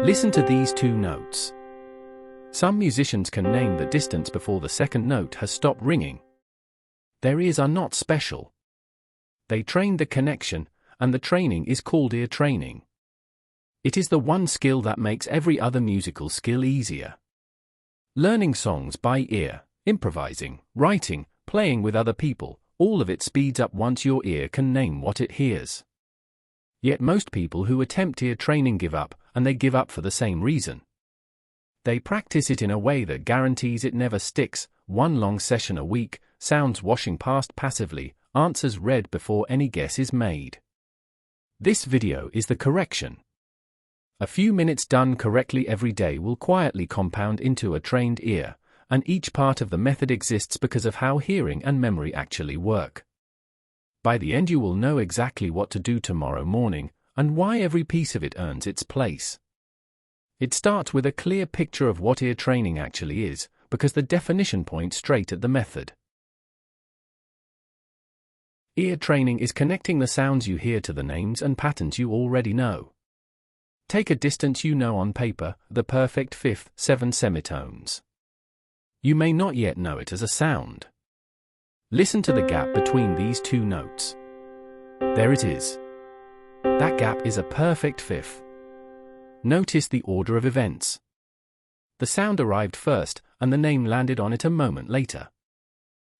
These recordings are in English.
Listen to these two notes. Some musicians can name the distance before the second note has stopped ringing. Their ears are not special. They trained the connection, and the training is called ear training. It is the one skill that makes every other musical skill easier. Learning songs by ear, improvising, writing, playing with other people, all of it speeds up once your ear can name what it hears. Yet most people who attempt ear training give up, and they give up for the same reason. They practice it in a way that guarantees it never sticks, one long session a week, sounds washing past passively, answers read before any guess is made. This video is the correction. A few minutes done correctly every day will quietly compound into a trained ear, and each part of the method exists because of how hearing and memory actually work. By the end you will know exactly what to do tomorrow morning, and why every piece of it earns its place. It starts with a clear picture of what ear training actually is, because the definition points straight at the method. Ear training is connecting the sounds you hear to the names and patterns you already know. Take a distance you know on paper, the perfect fifth, 7 semitones. You may not yet know it as a sound. Listen to the gap between these two notes. There it is. That gap is a perfect fifth. Notice the order of events. The sound arrived first, and the name landed on it a moment later.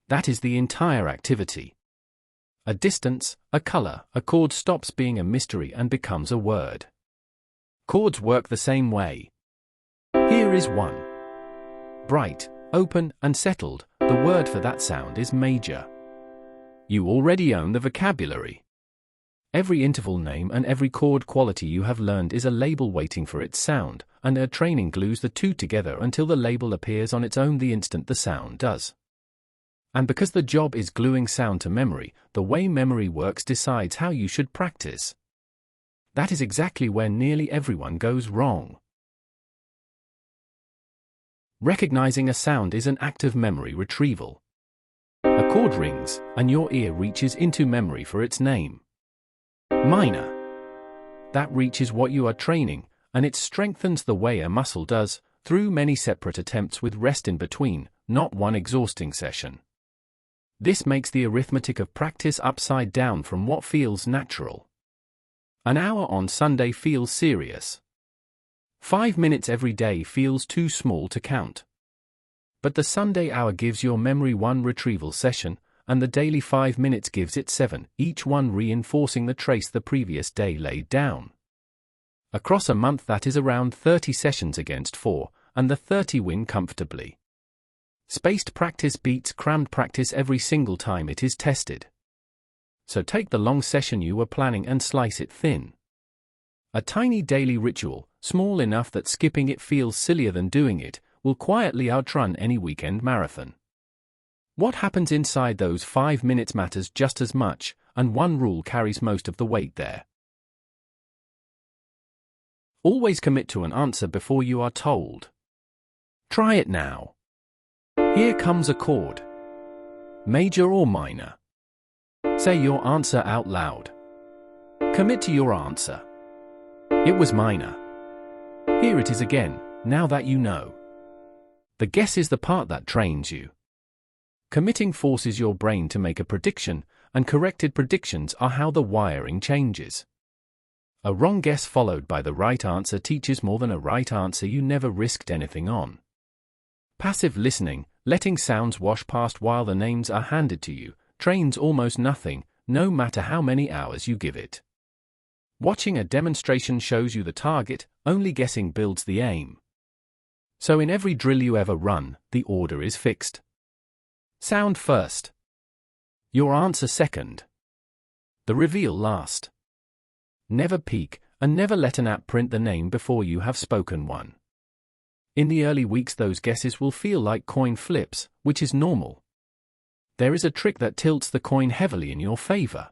That is the entire activity. A distance, a color, a chord stops being a mystery and becomes a word. Chords work the same way. Here is one. Bright, open, and settled. The word for that sound is major. You already own the vocabulary. Every interval name and every chord quality you have learned is a label waiting for its sound, and ear training glues the two together until the label appears on its own the instant the sound does. And because the job is gluing sound to memory, the way memory works decides how you should practice. That is exactly where nearly everyone goes wrong. Recognizing a sound is an act of memory retrieval. A chord rings, and your ear reaches into memory for its name. Minor. That reaches what you are training, and it strengthens the way a muscle does, through many separate attempts with rest in between, not one exhausting session. This makes the arithmetic of practice upside down from what feels natural. An hour on Sunday feels serious. 5 minutes every day feels too small to count. But the Sunday hour gives your memory one retrieval session, and the daily 5 minutes gives it 7, each one reinforcing the trace the previous day laid down. Across a month that is around 30 sessions against 4, and the 30 win comfortably. Spaced practice beats crammed practice every single time it is tested. So take the long session you were planning and slice it thin. A tiny daily ritual, small enough that skipping it feels sillier than doing it, will quietly outrun any weekend marathon. What happens inside those 5 minutes matters just as much, and one rule carries most of the weight there. Always commit to an answer before you are told. Try it now. Here comes a chord. Major or minor? Say your answer out loud. Commit to your answer. It was minor. Here it is again, now that you know. The guess is the part that trains you. Committing forces your brain to make a prediction, and corrected predictions are how the wiring changes. A wrong guess followed by the right answer teaches more than a right answer you never risked anything on. Passive listening, letting sounds wash past while the names are handed to you, trains almost nothing, no matter how many hours you give it. Watching a demonstration shows you the target, only guessing builds the aim. So in every drill you ever run, the order is fixed. Sound first. Your answer second. The reveal last. Never peek, and never let an app print the name before you have spoken one. In the early weeks those guesses will feel like coin flips, which is normal. There is a trick that tilts the coin heavily in your favor.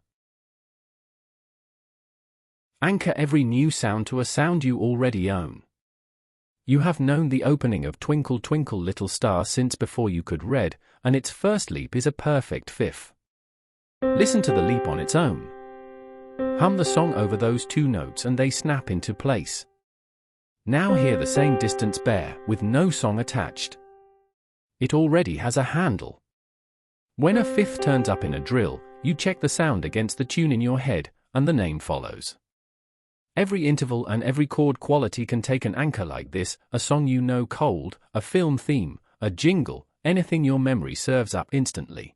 Anchor every new sound to a sound you already own. You have known the opening of Twinkle Twinkle Little Star since before you could read, and its first leap is a perfect fifth. Listen to the leap on its own. Hum the song over those two notes and they snap into place. Now hear the same distance bear with no song attached. It already has a handle. When a fifth turns up in a drill, you check the sound against the tune in your head, and the name follows. Every interval and every chord quality can take an anchor like this, a song you know cold, a film theme, a jingle, anything your memory serves up instantly.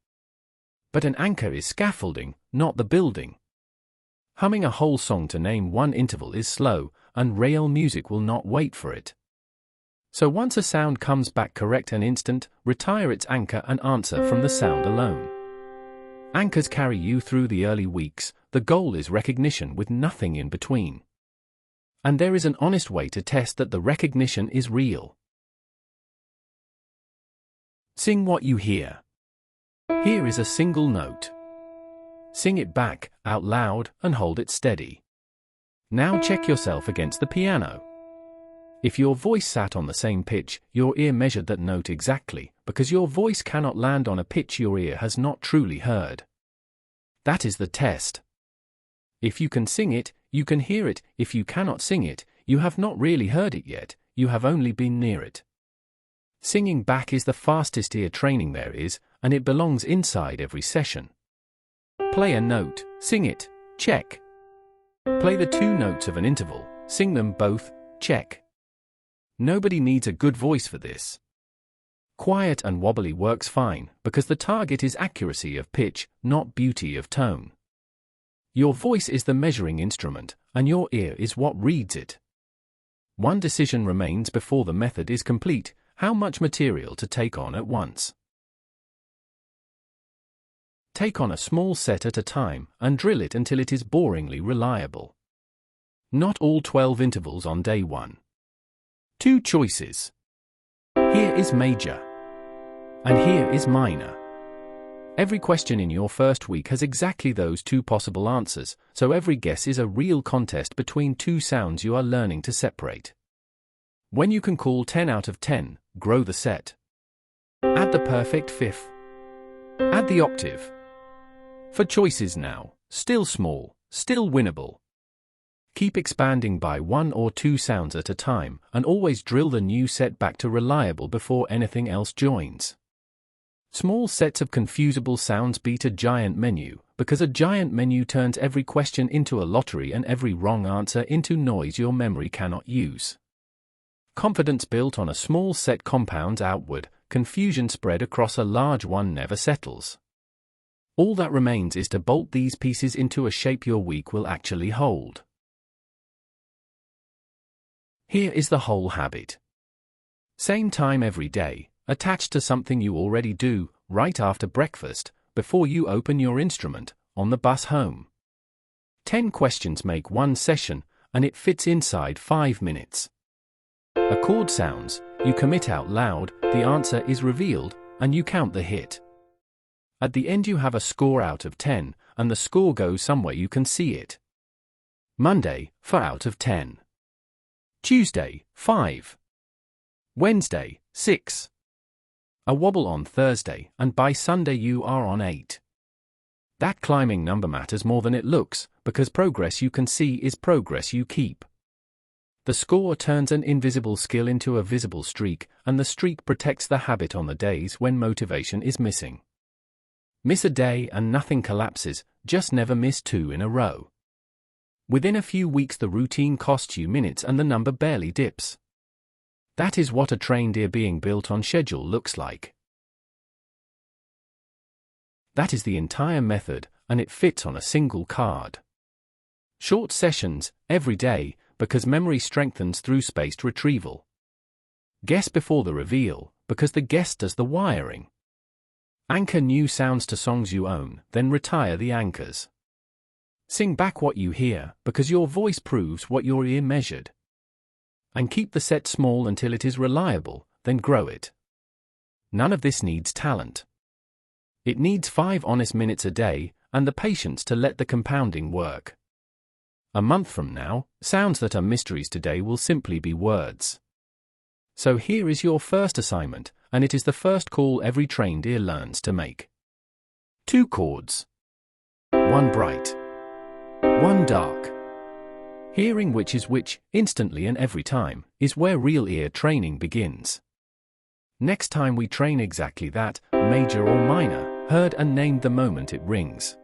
But an anchor is scaffolding, not the building. Humming a whole song to name one interval is slow, and rail music will not wait for it. So once a sound comes back correct and instant, retire its anchor and answer from the sound alone. Anchors carry you through the early weeks, the goal is recognition with nothing in between. And there is an honest way to test that the recognition is real. Sing what you hear. Here is a single note. Sing it back, out loud, and hold it steady. Now check yourself against the piano. If your voice sat on the same pitch, your ear measured that note exactly, because your voice cannot land on a pitch your ear has not truly heard. That is the test. If you can sing it, you can hear it. If you cannot sing it, you have not really heard it yet, you have only been near it. Singing back is the fastest ear training there is, and it belongs inside every session. Play a note, sing it, check. Play the two notes of an interval, sing them both, check. Nobody needs a good voice for this. Quiet and wobbly works fine, because the target is accuracy of pitch, not beauty of tone. Your voice is the measuring instrument, and your ear is what reads it. One decision remains before the method is complete: how much material to take on at once. Take on a small set at a time, and drill it until it is boringly reliable. Not all 12 intervals on day 1. 2 choices. Here is major. And here is minor. Every question in your first week has exactly those 2 possible answers, so every guess is a real contest between 2 sounds you are learning to separate. When you can call 10 out of 10, grow the set. Add the perfect fifth. Add the octave. For choices now, still small, still winnable. Keep expanding by 1 or 2 sounds at a time, and always drill the new set back to reliable before anything else joins. Small sets of confusable sounds beat a giant menu, because a giant menu turns every question into a lottery and every wrong answer into noise your memory cannot use. Confidence built on a small set compounds outward, confusion spread across a large one never settles. All that remains is to bolt these pieces into a shape your week will actually hold. Here is the whole habit. Same time every day, attached to something you already do, right after breakfast, before you open your instrument, on the bus home. 10 questions make 1 session, and it fits inside 5 minutes. A chord sounds, you commit out loud, the answer is revealed, and you count the hit. At the end you have a score out of 10, and the score goes somewhere you can see it. Monday, 4 out of 10. Tuesday, 5. Wednesday, 6. A wobble on Thursday, and by Sunday you are on 8. That climbing number matters more than it looks, because progress you can see is progress you keep. The score turns an invisible skill into a visible streak, and the streak protects the habit on the days when motivation is missing. Miss a day and nothing collapses, just never miss 2 in a row. Within a few weeks the routine costs you minutes and the number barely dips. That is what a trained ear being built on schedule looks like. That is the entire method, and it fits on a single card. Short sessions, every day, because memory strengthens through spaced retrieval. Guess before the reveal, because the guess does the wiring. Anchor new sounds to songs you own, then retire the anchors. Sing back what you hear, because your voice proves what your ear measured. And keep the set small until it is reliable, then grow it. None of this needs talent. It needs 5 honest minutes a day, and the patience to let the compounding work. A month from now, sounds that are mysteries today will simply be words. So here is your first assignment, and it is the first call every trained ear learns to make. 2 chords. 1 bright. 1 dark. Hearing which is which, instantly and every time, is where real ear training begins. Next time we train exactly that, major or minor, heard and named the moment it rings.